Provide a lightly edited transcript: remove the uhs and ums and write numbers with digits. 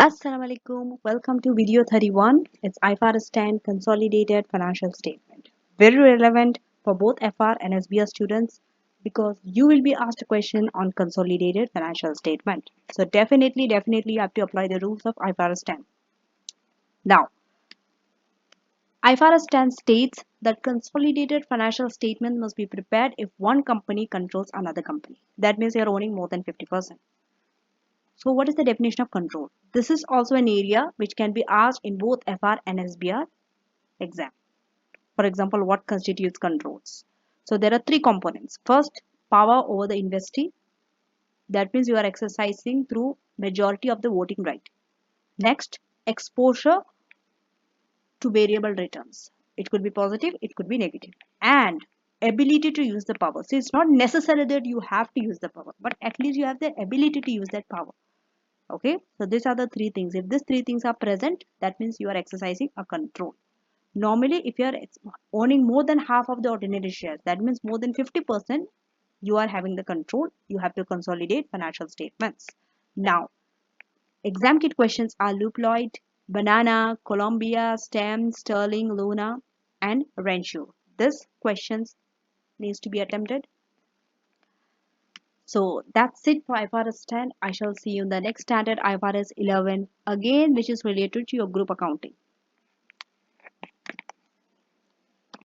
Assalamu alaikum. Welcome to video 31. It's IFRS 10 Consolidated Financial Statement. Very relevant for both FR and SBR students because you will be asked a question on Consolidated Financial Statement. So definitely you have to apply the rules of IFRS 10. Now, IFRS 10 states that consolidated financial statement must be prepared if one company controls another company. That means you're owning more than 50%. So what is the definition of control? This is also an area which can be asked in both FR and SBR exam. For example, what constitutes controls? So there are three components. First, power over the investee. That means you are exercising through majority of the voting right. Next, exposure to variable returns. It could be positive, it could be negative. And ability to use the power. So it's not necessary that you have to use the power, but at least you have the ability to use that power. Okay, so these are the three things. If these three things are present, that means you are exercising a control. Normally, if you are owning more than half of the ordinary shares, that means more than 50%, you are having the control. You have to consolidate financial statements. Now, exam kit questions are Luploid, Banana, Colombia, Stem, Sterling, Luna, and Renshaw. This questions needs to be attempted. So that's it for IFRS 10. I shall see you in the next standard IFRS 11 again, which is related to your group accounting.